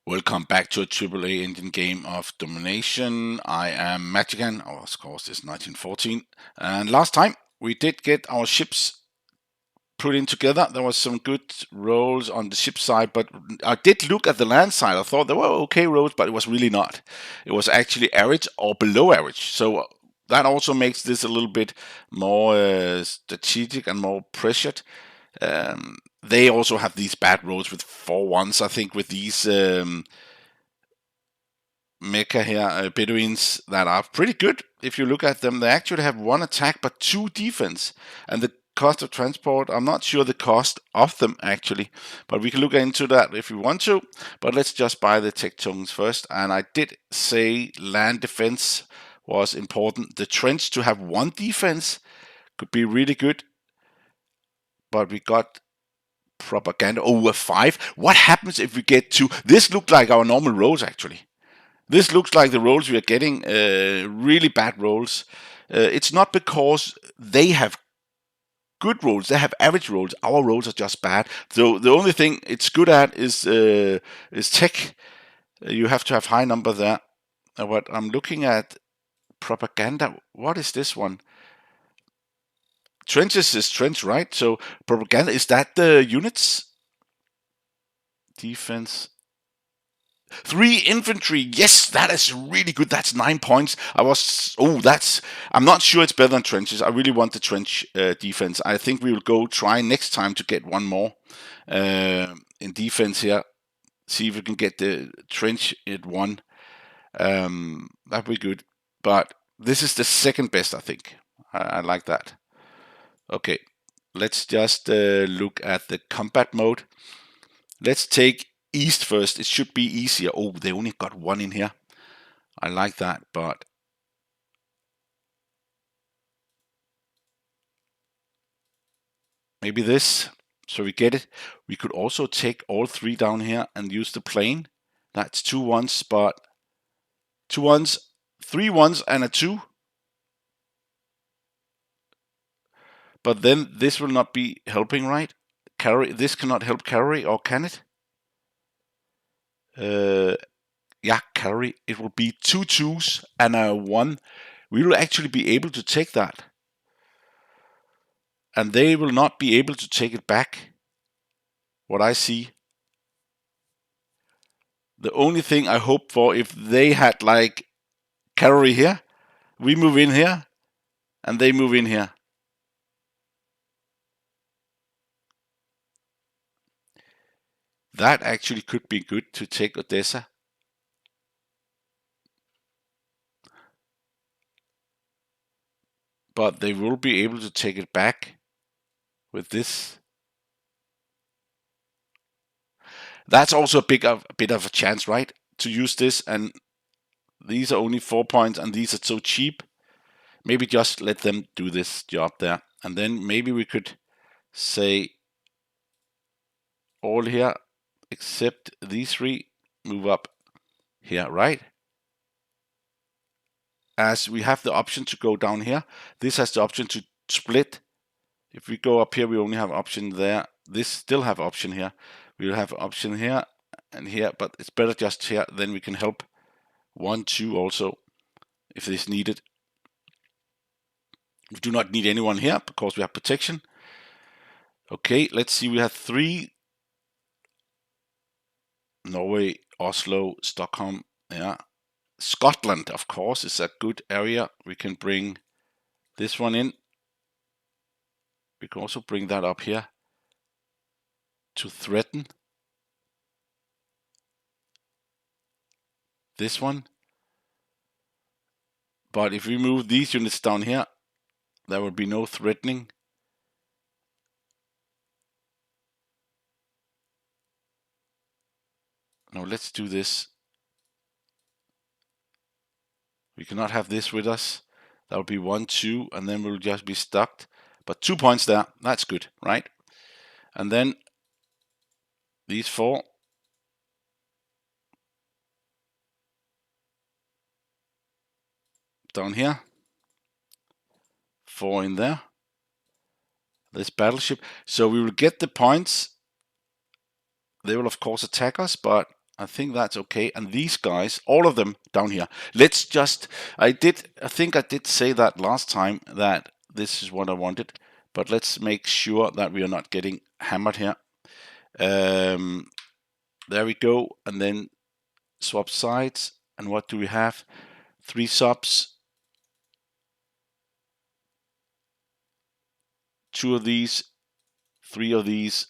Welcome back to a AAA engine game of Domination. I am Magican, our course is 1914. And last time we did get our ships put in together. There was some good rolls on the ship side, but I did look at the land side. I thought there were okay rolls, but it was really not. It was actually average or below average. So that also makes this a little bit more strategic and more pressured. They also have these bad rolls with 4-1s, I think, with these mecha here, Bedouins, that are pretty good. If you look at them, they actually have 1 attack but 2 defense. And the cost of transport, I'm not sure the cost of them actually, but we can look into that if we want to. But let's just buy the tech tokens first. And I did say land defense was important. The trench to have 1 defense could be really good. But we got propaganda over 5. What happens if we get 2? This looked like our normal rolls actually. This looks like the rolls we are getting, really bad rolls. It's not because they have good rolls, they have average rolls. Our rolls are just bad. So the only thing it's good at is tech. You have to have high number there. What I'm looking at, propaganda. What is this one? Trenches is trench, right? So propaganda, is that the units? Defense. 3 infantry. Yes, that is really good. That's 9 points. I'm not sure it's better than trenches. I really want the trench defense. I think we will go try next time to get 1 more in defense here. See if we can get the trench at 1. That'd be good. But this is the second best, I think. I like that. Okay, let's just look at the combat mode. Let's take east first. It should be easier. Oh, they only got 1 in here. I like that, but maybe this, so we get it. We could also take all 3 down here and use the plane. That's 2 1s, but 2 1s, 3 1s and a 2. But then this will not be helping, right? Carry, this cannot help carry, or can it? Yeah, carry. It will be 2 2s and a 1. We will actually be able to take that. And they will not be able to take it back. What I see. The only thing I hope for, if they had like cavalry here, we move in here, and they move in here. That actually could be good to take Odessa. But they will be able to take it back with this. That's also a bit of a chance, right? To use this, and these are only 4 points, and these are so cheap. Maybe just let them do this job there. And then maybe we could say all here, except these 3, move up here, right? As we have the option to go down here, this has the option to split. If we go up here, we only have option there. This still have option here. We'll have option here and here, but it's better just here. Then we can help 1, 2 also, if it is needed. We do not need anyone here because we have protection. Okay, let's see. We have 3. Norway, Oslo, Stockholm. Yeah, Scotland, of course, is a good area. We can bring this one in. We can also bring that up here to threaten this one. But if we move these units down here, there will be no threatening. No, let's do this. We cannot have this with us. That will be 1, 2, and then we'll just be stuck. But 2 points there, that's good, right? And then these 4. Down here. 4 in there. This battleship. So we will get the points. They will of course attack us, but I think that's okay. And these guys, all of them down here. Let's just, I think I did say that last time that this is what I wanted, but let's make sure that we are not getting hammered here. There we go. And then swap sides. And what do we have? 3 subs. 2 of these, 3 of these,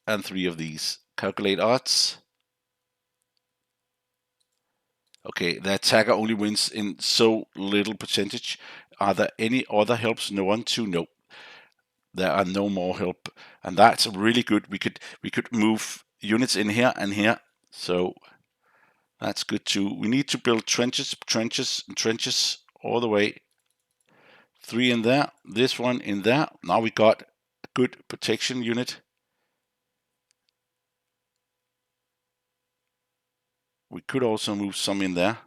and 3 of these. Calculate odds. Okay, the attacker only wins in so little percentage. Are there any other helps? No one to? No. There are no more help. And that's really good. We could move units in here and here. So that's good too. We need to build trenches, trenches, and trenches all the way. 3 in there, this one in there. Now we got a good protection unit. We could also move some in there.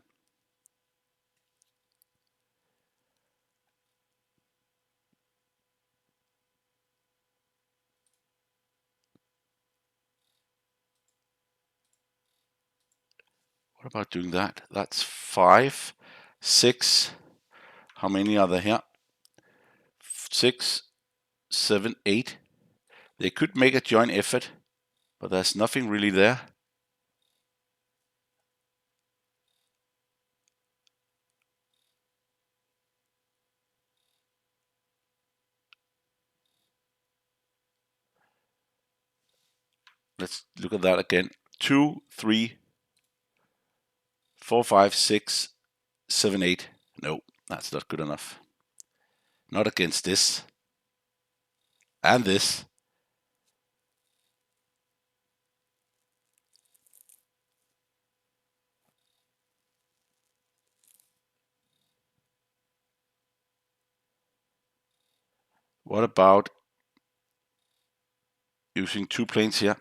What about doing that? That's 5, 6. How many are there here? 6, 7, 8. They could make a joint effort, but there's nothing really there. Let's look at that again. 2, 3, 4, 5, 6, 7, 8. No, that's not good enough. Not against this. And this. What about using 2 planes here?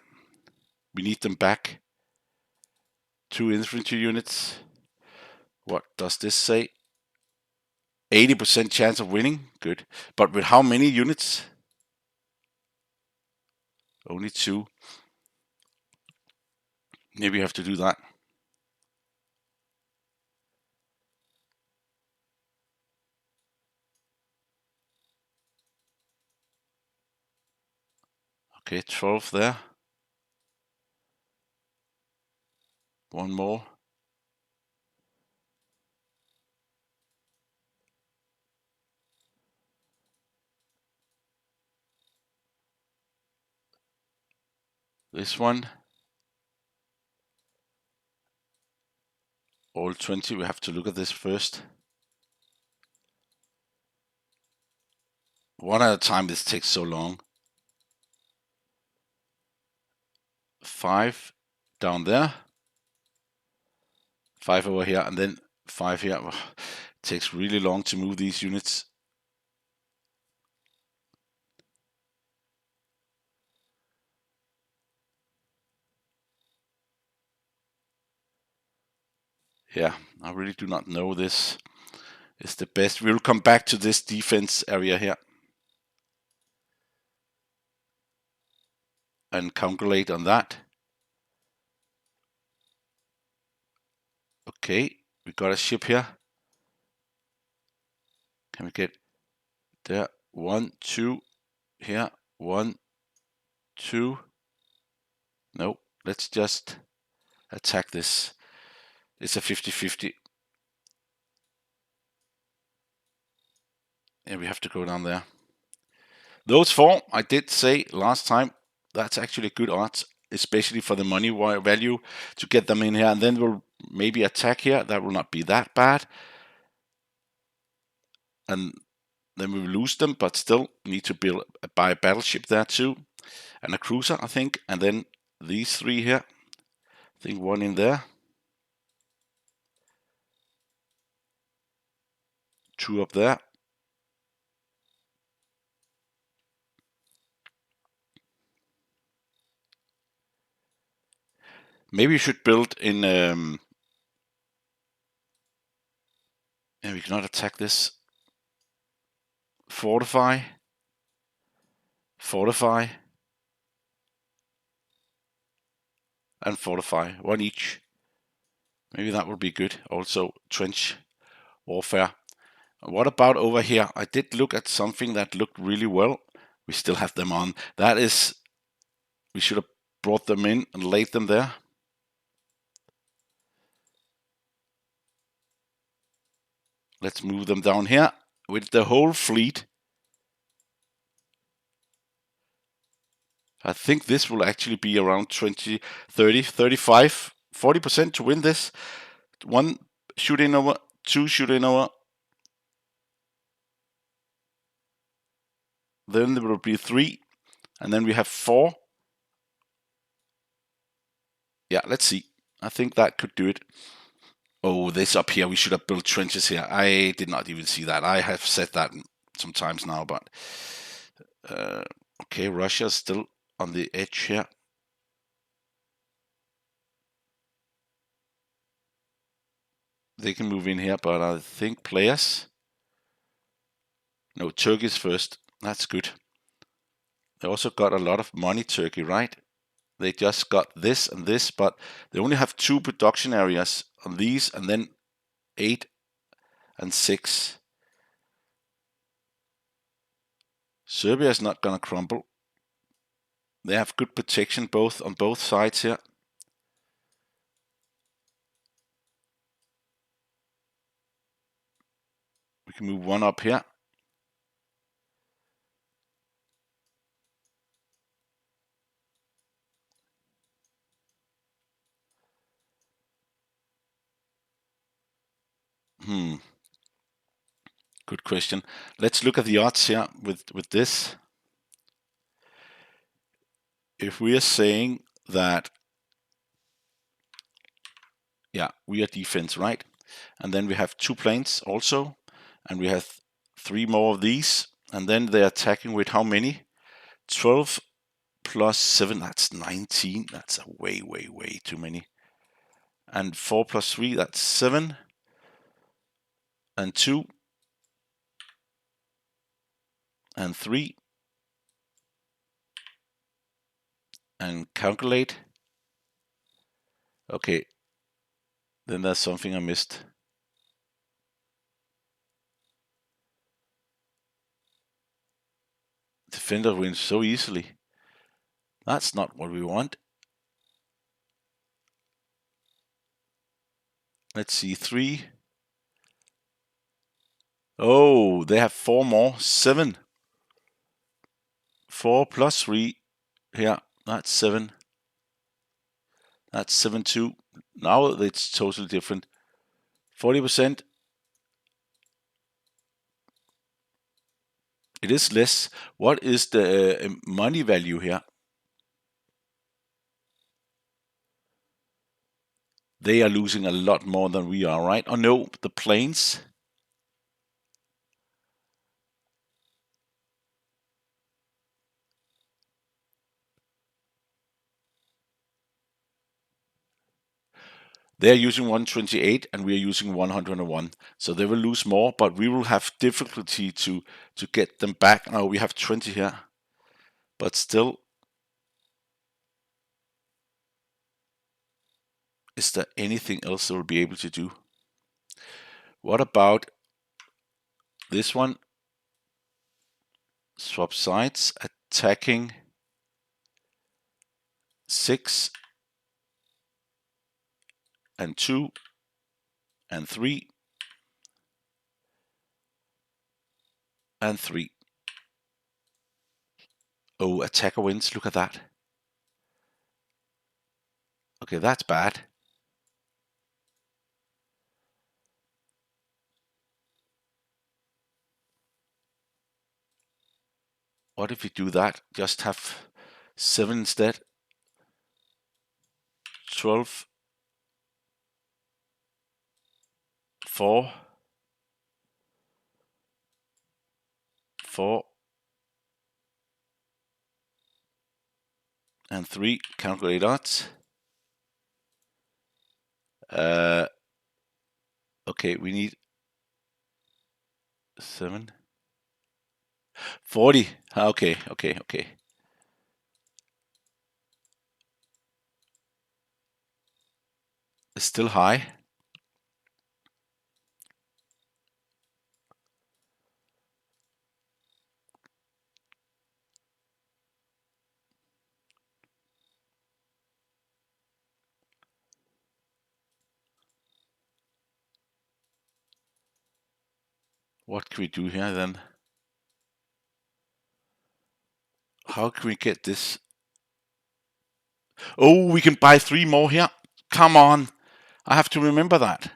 We need them back. 2 infantry units. What does this say? 80% chance of winning. Good. But with how many units? Only 2. Maybe you have to do that. Okay, 12 there. 1 more. This one. All 20. We have to look at this first. One at a time. This takes so long. 5 down there. 5 over here, and then 5 here. It takes really long to move these units. Yeah, I really do not know this is the best. We'll come back to this defense area here and calculate on that. Okay, we got a ship here. Can we get there? 1, 2 here. 1, 2. No, let's just attack this. It's a 50-50. And we have to go down there. Those 4, I did say last time, that's actually good odds, especially for the money value to get them in here. And then we'll maybe attack here. That will not be that bad. And then we will lose them, but still need to buy a battleship there too. And a cruiser, I think. And then these 3 here. I think 1 in there. 2 up there. Maybe you should build in... and we cannot attack this. Fortify. Fortify. And fortify. 1 each. Maybe that would be good. Also, trench warfare. What about over here? I did look at something that looked really well. We still have them on. That is, we should have brought them in and laid them there. Let's move them down here with the whole fleet. I think this will actually be around 20, 30, 35, 40% to win this. One shoot in over, two shoot in over. Then there will be three. And then we have four. Yeah, let's see. I think that could do it. Oh, this up here, we should have built trenches here. I did not even see that. I have said that sometimes now, but okay, Russia's still on the edge here. They can move in here, but I think players. No, Turkey's first. That's good. They also got a lot of money, Turkey, right? They just got this and this, but they only have 2 production areas on these, and then 8 and 6. Serbia is not gonna crumble. They have good protection both on both sides here. We can move one up here. Good question. Let's look at the odds here with this. If we are saying that, yeah, we are defense, right? And then we have 2 planes also, and we have 3 more of these, and then they're attacking with how many? 12 plus 7, that's 19. That's way, way, way too many. And 4 plus 3, that's 7. And 2. And 3. And calculate. Okay. Then there's something I missed. Defender wins so easily. That's not what we want. Let's see, 3. Oh, they have 4 more. 7. 4 plus 3. Yeah, that's 7. That's 7 too. Now it's totally different. 40%. It is less. What is the money value here? They are losing a lot more than we are, right? Oh no, the planes. They are using 128 and we are using 101. So they will lose more, but we will have difficulty to get them back. Now we have 20 here. But still, is there anything else they will be able to do? What about this one? Swap sides, attacking 6 and 2 and 3 and 3. Oh, attacker wins. Look at that. Okay, that's bad. What if we do that? Just have 7 instead. 12. 4. 4. And 3. Calculate odds. Okay, we need 7. 40. Okay. It's still high. What can we do here then? How can we get this? Oh, we can buy 3 more here. Come on. I have to remember that.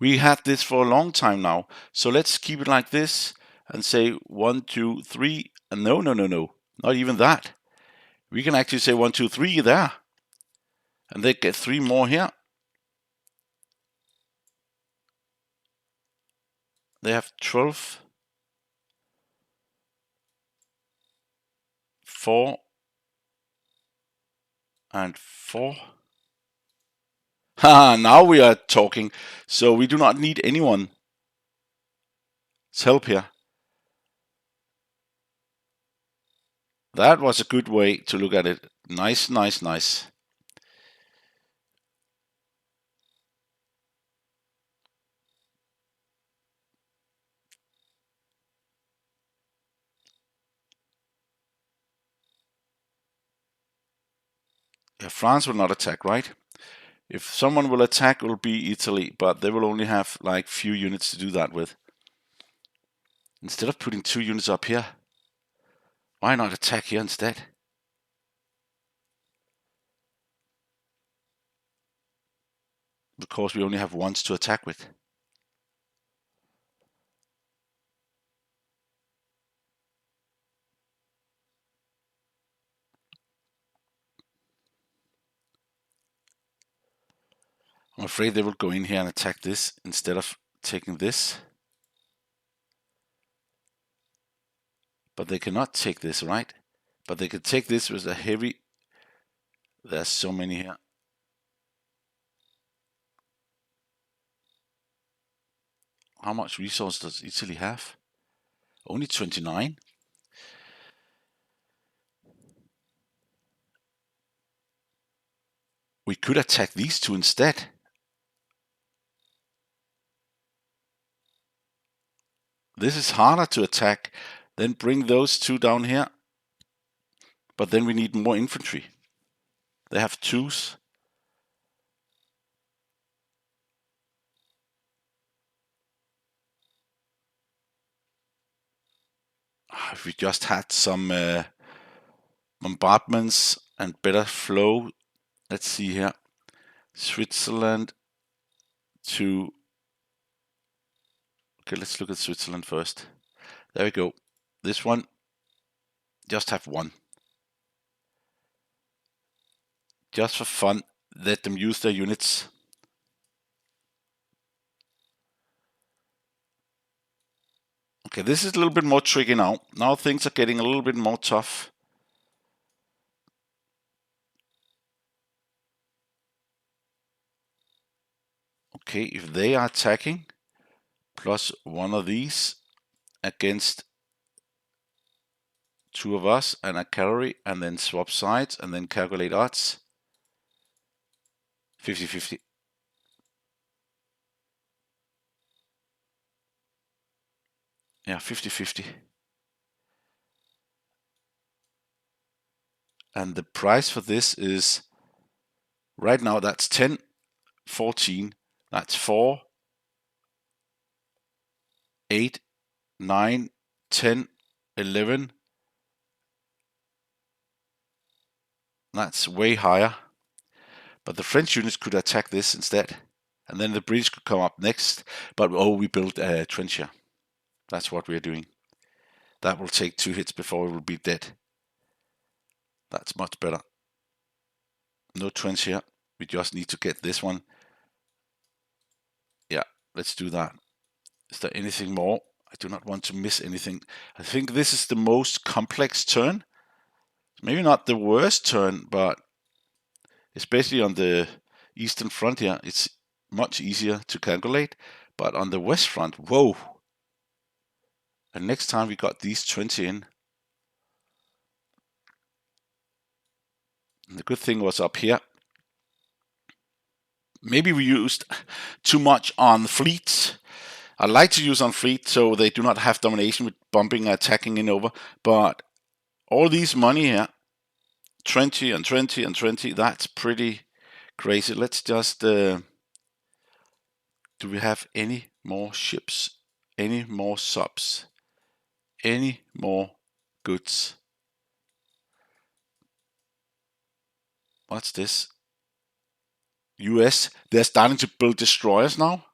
We had this for a long time now. So let's keep it like this and say 1, 2, 3. And no. Not even that. We can actually say 1, 2, 3 there. And they get 3 more here. They have 12, 4, and 4. Ha, now we are talking. So we do not need anyone's help here. That was a good way to look at it. Nice. Yeah, France will not attack, right? If someone will attack, it will be Italy, but they will only have like few units to do that with. Instead of putting 2 units up here, why not attack here instead? Because we only have ones to attack with. I'm afraid they will go in here and attack this instead of taking this. But they cannot take this, right? But they can take this with a heavy... There's so many here. How much resource does Italy have? Only 29? We could attack these 2 instead. This is harder to attack. Then bring those 2 down here. But then we need more infantry. They have 2s. If we just had some bombardments and better flow. Let's see here. Switzerland to... Okay, let's look at Switzerland first. There we go. This one, just have 1. Just for fun, let them use their units. Okay, this is a little bit more tricky now. Now things are getting a little bit more tough. Okay, if they are attacking, plus 1 of these against 2 of us and a cavalry, and then swap sides and then calculate odds. 50-50. Yeah, 50-50. And the price for this is, right now that's 10, 14, that's 4, 8, 9, 10, 11. That's way higher. But the French units could attack this instead. And then the British could come up next. But oh, we built a trench here. That's what we're doing. That will take 2 hits before we will be dead. That's much better. No trench here. We just need to get this one. Yeah, let's do that. Is there anything more? I do not want to miss anything. I think this is the most complex turn. Maybe not the worst turn, but especially on the eastern front here, it's much easier to calculate. But on the west front, whoa. And next time we got these 20 in. And the good thing was up here. Maybe we used too much on fleets. I like to use on fleet so they do not have domination with bombing, attacking in over. But all these money here, 20 and 20 and 20, that's pretty crazy. Let's just... do we have any more ships? any more subs, any more goods. What's this? US, they're starting to build destroyers now.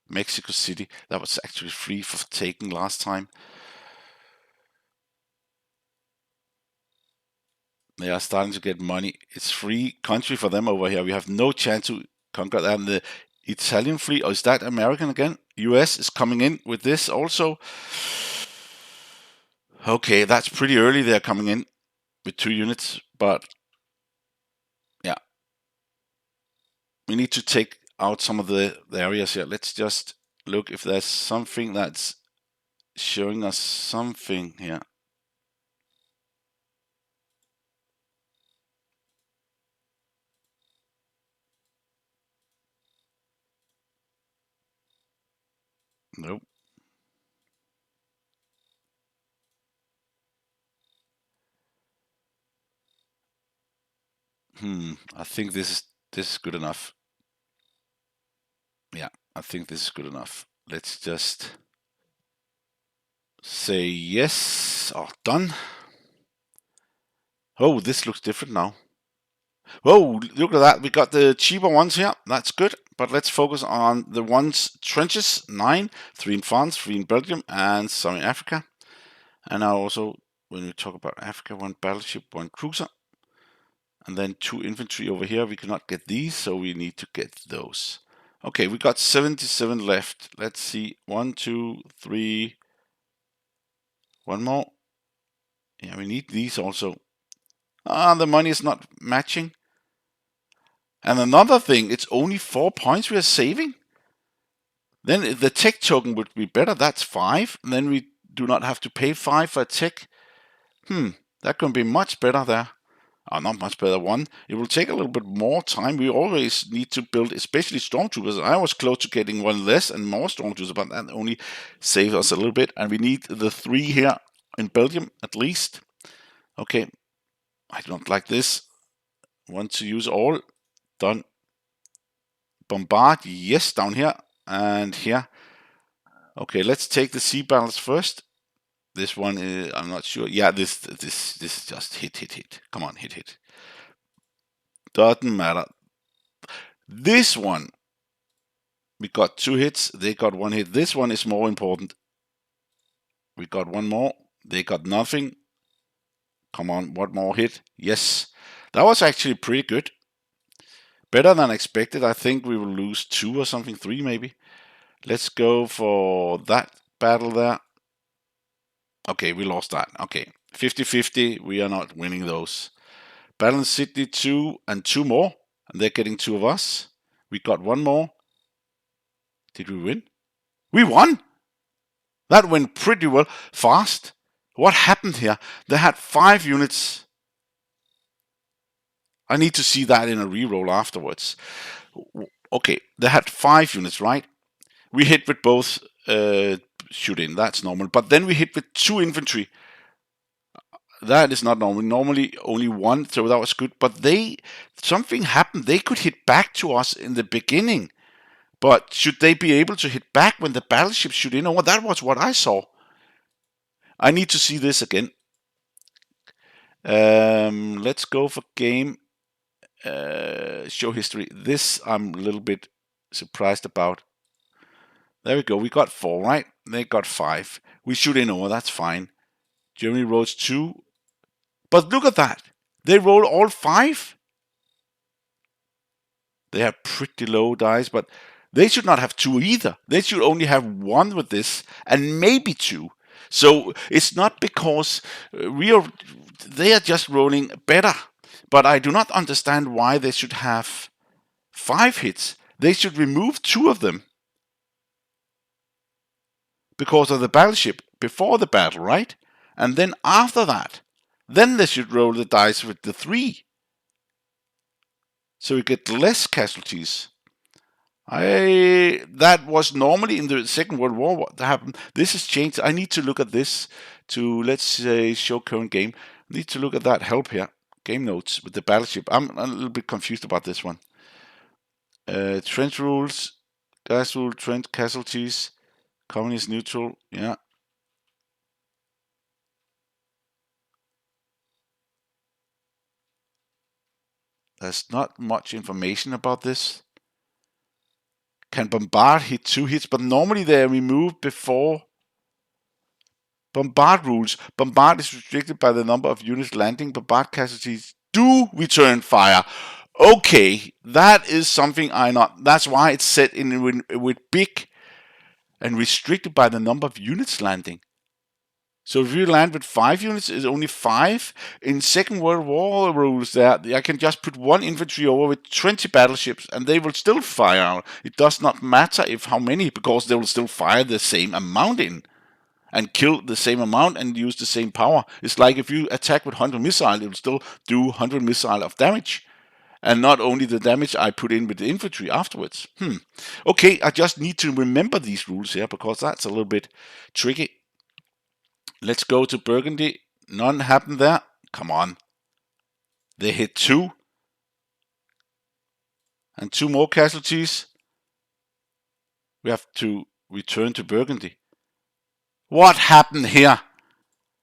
Mexico City, that was actually free for taking last time. They are starting to get money. It's free country for them over here. We have no chance to conquer that. And the Italian fleet, or is that American again? US is coming in with this also. Okay, that's pretty early. They're coming in with 2 units, but yeah, we need to take out some of the areas here. Let's just look if there's something that's showing us something here. Nope. I think this is good enough. Yeah, I think this is good enough. Let's just say yes. Oh, done. Oh, this looks different now. Oh, look at that. We got the cheaper ones here. That's good. But let's focus on the ones trenches. 9, 3 in France, 3 in Belgium, and some in Africa. And now also, when we talk about Africa, 1 battleship, 1 cruiser. And then 2 infantry over here. We cannot get these, so we need to get those. Okay, we got 77 left. Let's see. 1, 2, 3. 1 more. Yeah, we need these also. The money is not matching. And another thing, it's only 4 points we are saving. Then the tech token would be better. That's 5. And then we do not have to pay 5 for a tech. That can be much better there. Not much better. 1. It will take a little bit more time. We always need to build, especially stormtroopers. I was close to getting 1 less and more stormtroopers, but that only saves us a little bit. And we need the 3 here in Belgium at least. Okay. I don't like this. Want to use all. Done. Bombard. Yes, down here. And here. Okay, let's take the sea battles first. This one, I'm not sure. Yeah, this is just hit. Come on, hit. Doesn't matter. This one, we got 2 hits. They got 1 hit. This one is more important. We got 1 more. They got nothing. Come on, 1 more hit. Yes, that was actually pretty good. Better than expected. I think we will lose 2 or something, 3 maybe. Let's go for that battle there. Okay, we lost that. Okay, 50-50. We are not winning those. Battle in Sydney 2 and 2 more. And they're getting 2 of us. We got 1 more. Did we win? We won! That went pretty well. Fast. What happened here? They had 5 units. I need to see that in a reroll afterwards. Okay, they had 5 units, right? We hit with both shoot-in. That's normal. But then we hit with 2 infantry. That is not normal. Normally only 1, so that was good. But something happened. They could hit back to us in the beginning. But should they be able to hit back when the battleship shoot in? Oh, that was what I saw. I need to see this again. Let's go for game. Show history. This I'm a little bit surprised about. There we go. We got 4, right? They got 5. We shoot in over. That's fine. Germany rolls 2. But look at that. They roll all 5. They have pretty low dice, but they should not have 2 either. They should only have 1 with this and maybe 2. So it's not because they are just rolling better. But I do not understand why they should have 5 hits. They should remove 2 of them because of the battleship before the battle, right? And then after that, then they should roll the dice with the 3. So we get less casualties. That was normally in the Second World War what happened. This has changed. I need to look at this to, let's say, show current game. I need to look at that help here. Game notes with the battleship. I'm a little bit confused about this one. Trench rules. Gas rule, trend, casualties, common is neutral. Yeah. There's not much information about this. Can bombard hit 2 hits, but normally they are removed before. Bombard rules. Bombard is restricted by the number of units landing. Bombard casualties do return fire. Okay, that is something I not. That's why it's set in with big and restricted by the number of units landing. So if you land with 5 units, it's only 5. In Second World War rules, there I can just put 1 infantry over with 20 battleships, and they will still fire. It does not matter if how many, because they will still fire the same amount in, and kill the same amount and use the same power. It's like if you attack with 100 missiles, it will still do 100 missile of damage, and not only the damage I put in with the infantry afterwards. Okay, I just need to remember these rules here, because that's a little bit tricky. Let's go to Burgundy. None happened there. Come on. They hit 2. And 2 more casualties. We have to return to Burgundy. What happened here?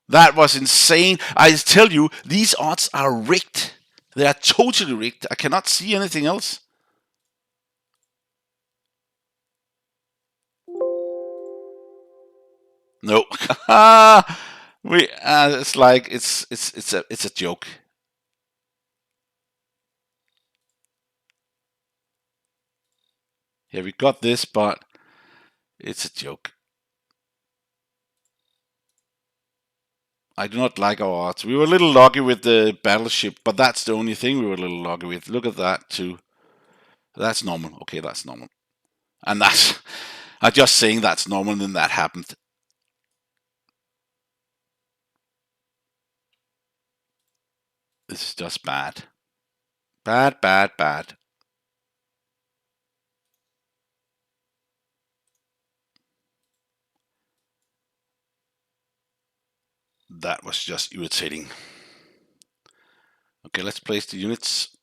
That was insane. I tell you, these odds are rigged. They are totally rigged. I cannot see anything else. No. It's like it's a joke. Yeah, we got this, but it's a joke. I do not like our odds. We were a little lucky with the battleship, but that's the only thing we were a little lucky with. Look at that too. That's normal. Okay, that's normal. And that's I'm just saying that's normal, and then that happened. This is just bad. Bad, bad, bad. That was just irritating. Okay, let's place the units.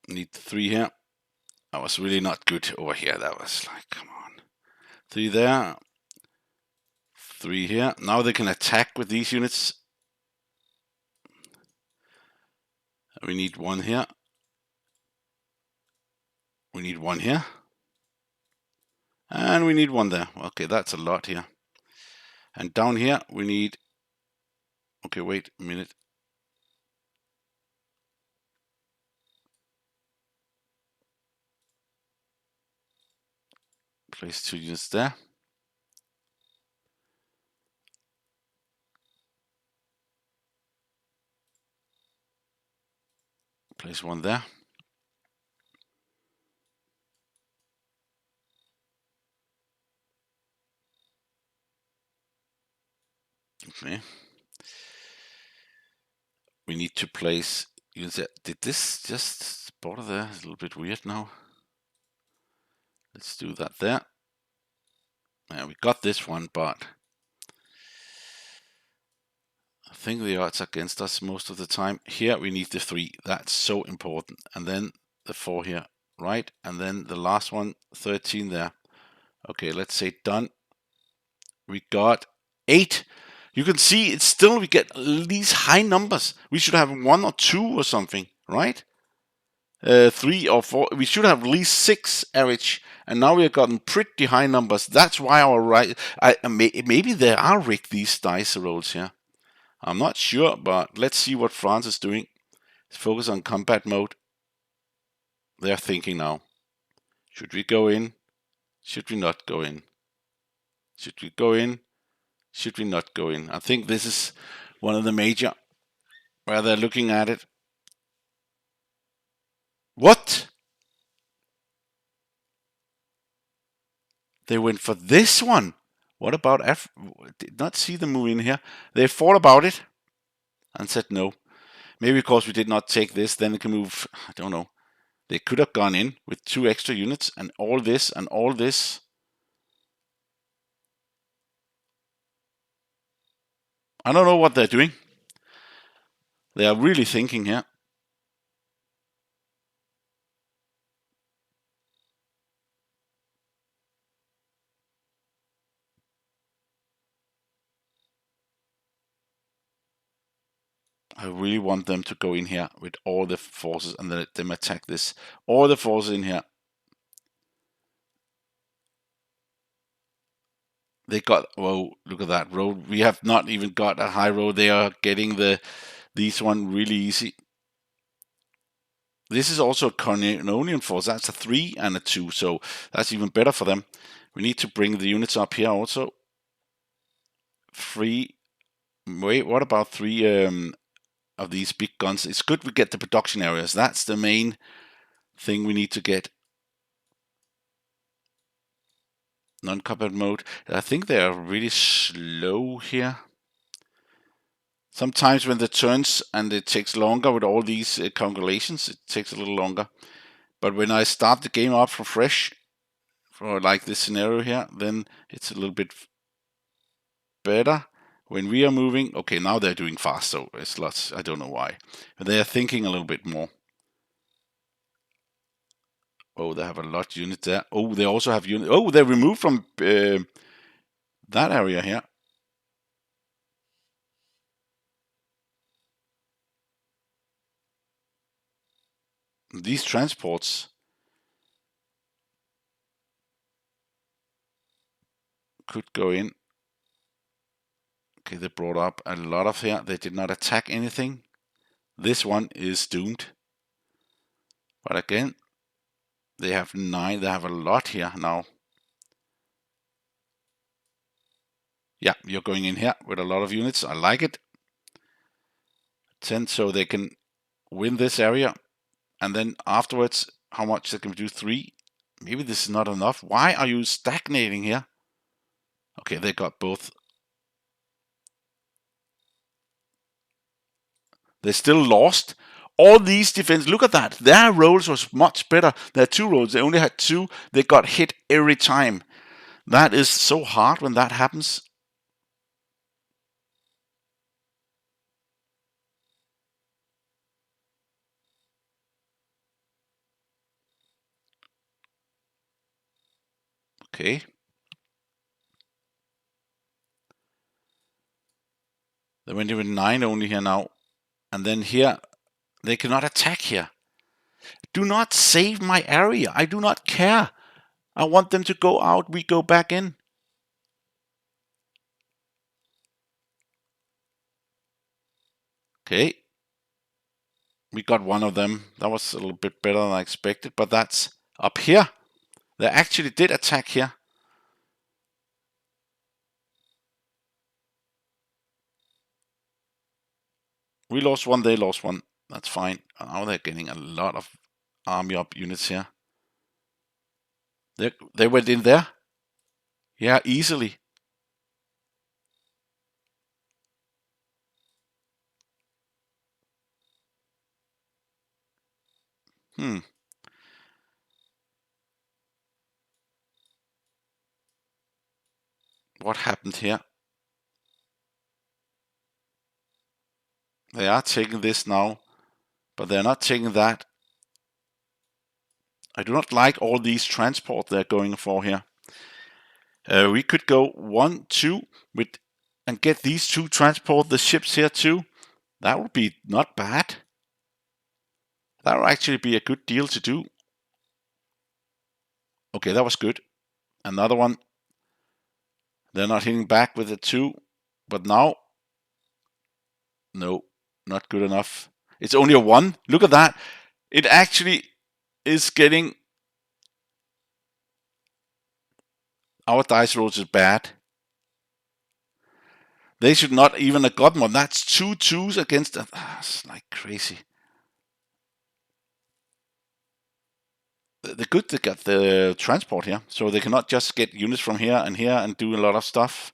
Need 3 here. That was really not good over here. That was like, come on. 3 there. 3 here. Now they can attack with these units. We need 1 here. We need 1 here. And we need 1 there. Okay, that's a lot here. And down here we need... Okay, wait a minute. Place 2 units there. Place 1 there. Okay. We need to place units there. Did this just border there? It's a little bit weird now. Let's do that there. Yeah, we got this one, but I think the odds are against us most of the time. Here we need the 3. That's so important. And then the 4 here, right? And then the last one, 13 there. Okay, let's say done. We got 8. You can see it's still, we get these high numbers. We should have 1 or 2 or something, right? 3 or 4. We should have at least 6 average, and now we have gotten pretty high numbers. That's why our maybe there are rigged these dice rolls here. I'm not sure, but let's see what France is doing. Focus on combat mode. They're thinking now. Should we go in? Should we not go in? Should we go in? Should we not go in? I think this is one of the major where they're looking at it. What? They went for this one. What about did not see the move in here. They thought about it and said no. Maybe because we did not take this, then they can move. I don't know. They could have gone in with 2 extra units and all this and all this. I don't know what they're doing. They are really thinking here. really want them to go in here with all the forces and then let them attack this. All the forces in here. They got, whoa, look at that road. We have not even got a high road. They are getting these one really easy. This is also a Canonian force. That's a 3 and a 2, so that's even better for them. We need to bring the units up here also. 3. Wait, what about 3 of these big guns? It's good we get the production areas. That's the main thing we need to get. Non-combat mode. I think they are really slow here. Sometimes when the turns and it takes longer with all these calculations, it takes a little longer. But when I start the game up from fresh, for like this scenario here, then it's a little bit better. When we are moving, okay, now they're doing fast, so it's lots. I don't know why, but they are thinking a little bit more. Oh, they have a lot of units there. Oh, they also have units. Oh, they're removed from that area here. These transports could go in. Okay, they brought up a lot of here. They did not attack anything. This one is doomed. But again, they have 9. They have a lot here now. Yeah, you're going in here with a lot of units. I like it. 10, so they can win this area. And then afterwards, how much they can do? 3. Maybe this is not enough. Why are you stagnating here? Okay, they got both. They still lost. All these defense, look at that. Their rolls was much better. Their 2 rolls, they only had 2. They got hit every time. That is so hard when that happens. Okay. They went with 9 only here now. And then here, they cannot attack here. Do not save my area. I do not care. I want them to go out. We go back in. Okay. We got one of them. That was a little bit better than I expected, but that's up here. They actually did attack here. We lost one, they lost one. That's fine. Now they're getting a lot of army up units here. They went in there. Yeah, easily. What happened here? They are taking this now, but they're not taking that. I do not like all these transport they're going for here. We could go 1, 2 with and get these 2 transport the ships here too. That would be not bad. That would actually be a good deal to do. Okay, that was good. Another one. They're not hitting back with the 2, but now, no, not good enough. It's only a 1. Look at that. It actually is getting. Our dice rolls is bad. They should not even have gotten one. That's 2 2s against. It's like crazy. The good they got the transport here, so they cannot just get units from here and do a lot of stuff.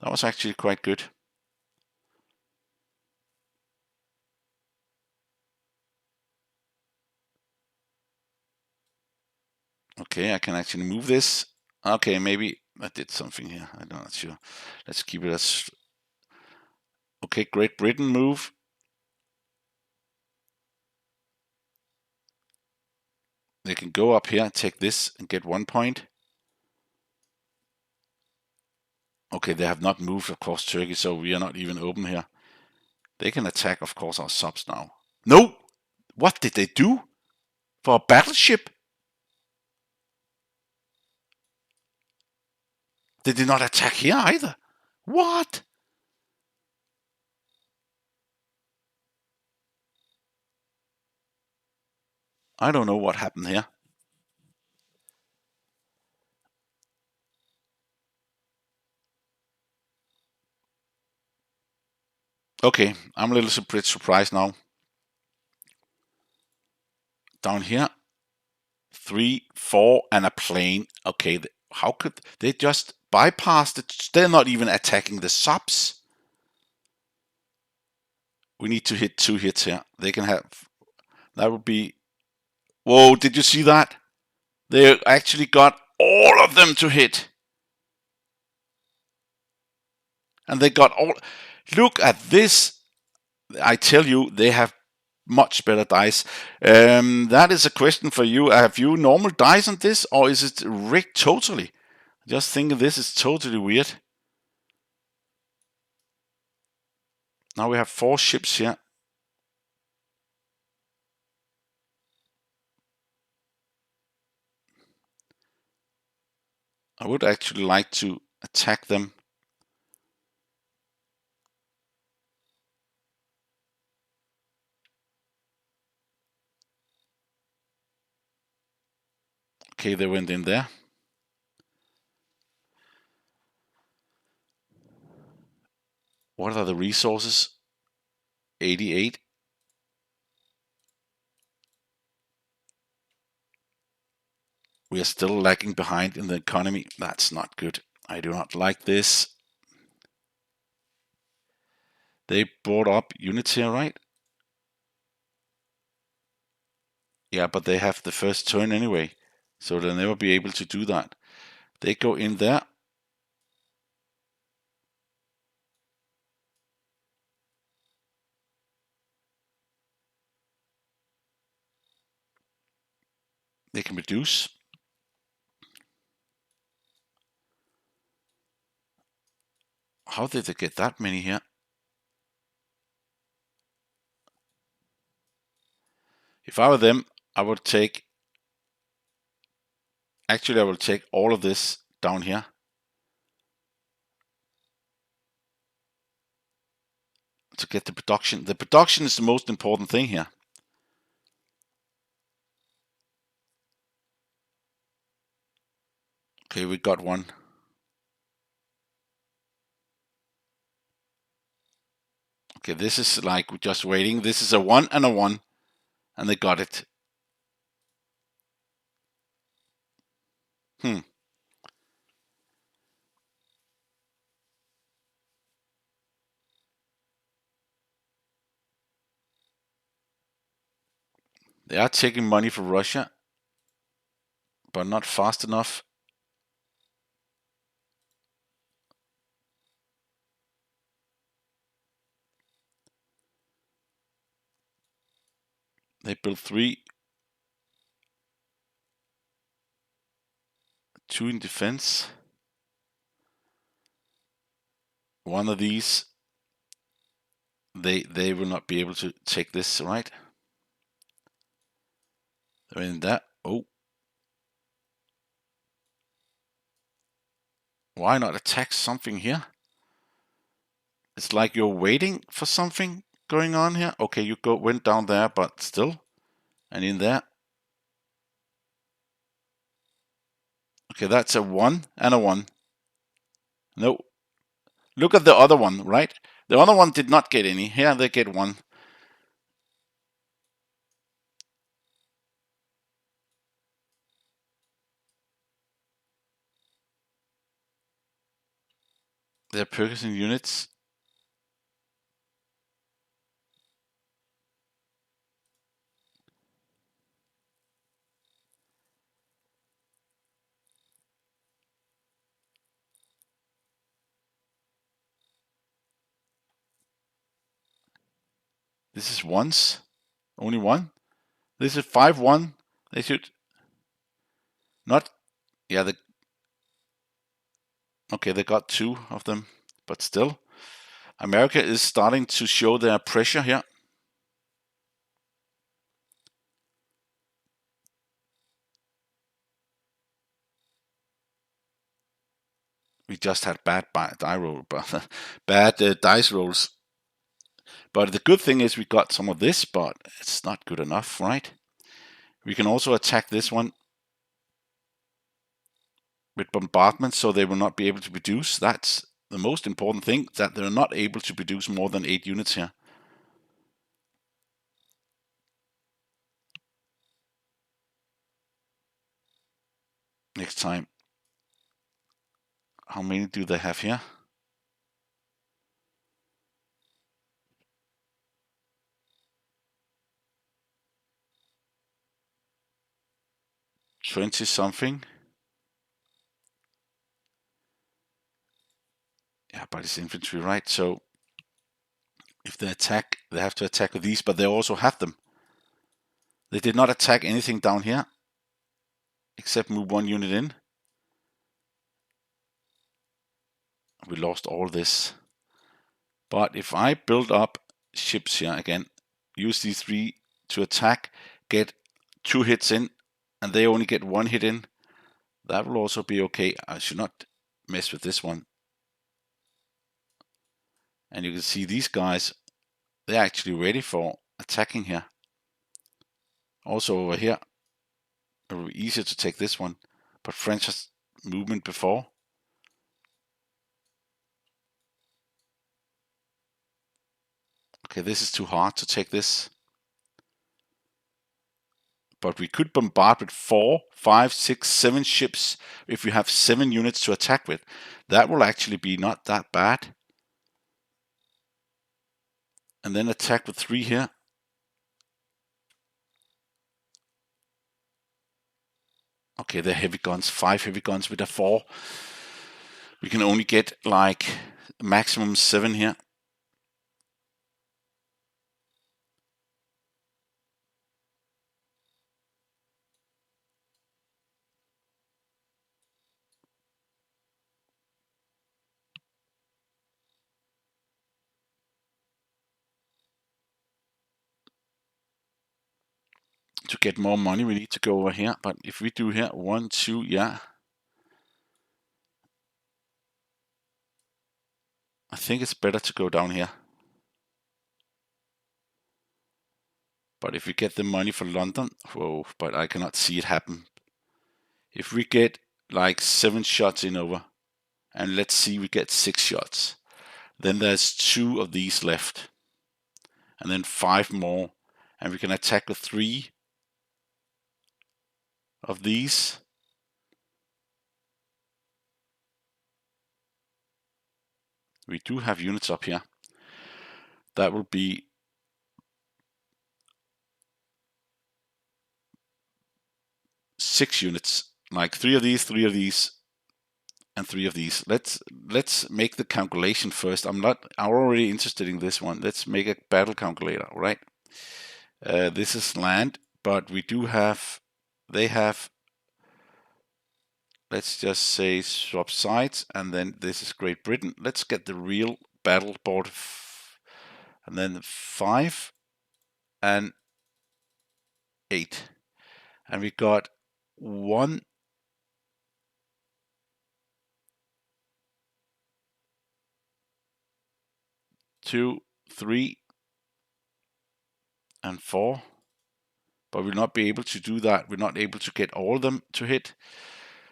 That was actually quite good. Okay, I can actually move this. Okay, maybe I did something here. I'm not sure. Let's keep it as. Okay, Great Britain move. They can go up here, take this, and get 1 point. Okay, they have not moved across Turkey, so we are not even open here. They can attack, of course, our subs now. No! What did they do? For a battleship? They did not attack here either. What? I don't know what happened here. Okay, I'm a little bit surprised now. Down here, 3, 4, and a plane. Okay, how could they just bypass it? They're not even attacking the subs. We need to hit 2 hits here. They can have, that would be, whoa, did you see that? They actually got all of them to hit. And they got all, look at this. I tell you, they have much better dice. That is a question for you. Have you normal dice on this, or is it rigged totally? Just think this is totally weird. Now we have 4 ships here. I would actually like to attack them. Okay, they went in there. What are the resources? 88. We are still lagging behind in the economy. That's not good. I do not like this. They brought up units here, right? Yeah, but they have the first turn anyway, so they'll never be able to do that. They go in there. They can reduce. How did they get that many here? If I were them, I would take... Actually, I will take all of this down here. To get the production. The production is the most important thing here. Okay, we got one. Okay, this is like we're just waiting. This is a 1 and a 1. And they got it. They are taking money from Russia, but not fast enough. They built 3. 2 in defense. One of these, they will not be able to take this, right? They're in that. Oh. Why not attack something here? It's like you're waiting for something going on here. Okay, you went down there, but still. And in there. Okay, that's a 1 and a 1. No. Look at the other one, right? The other one did not get any. Here they get 1. They're purchasing units. This is once. Only 1. This is 5-1. They should not. Yeah, okay, they got 2 of them, but still. America is starting to show their pressure here. We just had bad dice rolls. But the good thing is we got some of this, but it's not good enough, right? We can also attack this one with bombardment, so they will not be able to produce. That's the most important thing, that they're not able to produce more than 8 units here. Next time. How many do they have here? 20 something. Yeah, but it's infantry, right? So if they attack, they have to attack with these, but they also have them. They did not attack anything down here, except move 1 unit in. We lost all this. But if I build up ships here again, use these 3 to attack, get 2 hits in, and they only get 1 hit in, that will also be okay. I should not mess with this one. And you can see these guys, they're actually ready for attacking here. Also over here, it will be easier to take this one, but French has movement before. Okay, this is too hard to take this. But we could bombard with 4, 5, 6, 7 ships if we have 7 units to attack with. That will actually be not that bad. And then attack with 3 here. Okay, they're heavy guns, 5 heavy guns with a 4. We can only get like maximum 7 here. To get more money, we need to go over here. But if we do here, 1, 2, yeah. I think it's better to go down here. But if we get the money for London, whoa, but I cannot see it happen. If we get like 7 shots in over, and let's see, we get 6 shots, then there's 2 of these left, and then 5 more, and we can attack with 3 of these. We do have units up here. That will be six units, like 3 of these, 3 of these, and 3 of these. Let's make the calculation first. I'm already interested in this one. Let's make a battle calculator, right? This is land, but we do have, they have, let's just say swap sides, and then this is Great Britain. Let's get the real battle board, and then 5 and 8. And we got 1, 2, 3, and 4. But we'll not be able to do that. We're not able to get all of them to hit.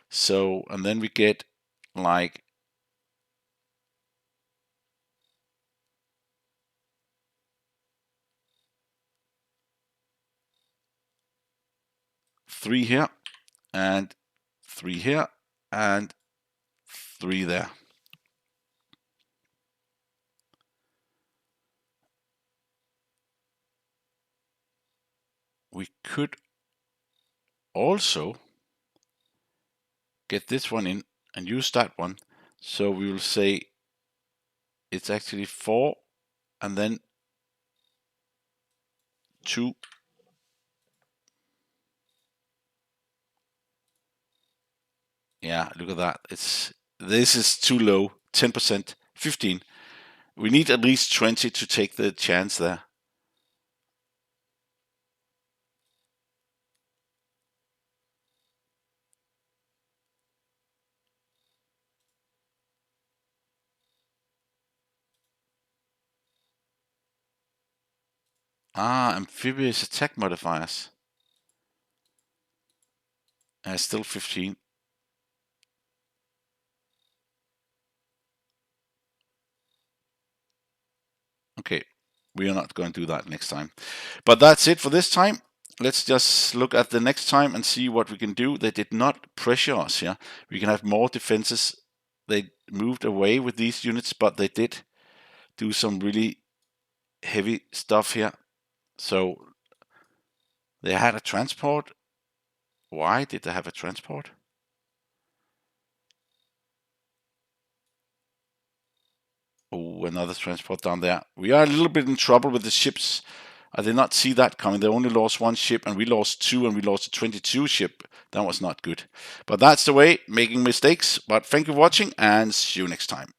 So, and then we get like three here, and 3 here, and 3 there. We could also get this one in and use that one. So we will say it's actually 4 and then 2. Yeah, look at that. This is too low. 10%, 15. We need at least 20 to take the chance there. Amphibious attack modifiers. Still 15. Okay, we are not going to do that next time. But that's it for this time. Let's just look at the next time and see what we can do. They did not pressure us here. We can have more defenses. They moved away with these units, but they did do some really heavy stuff here. So they had a transport. Why did they have a transport? Oh, another transport down there. We are a little bit in trouble with the ships. I did not see that coming. They only lost one ship, and we lost two, and we lost a 22 ship. That was not good. But that's the way, making mistakes. But thank you for watching, and see you next time.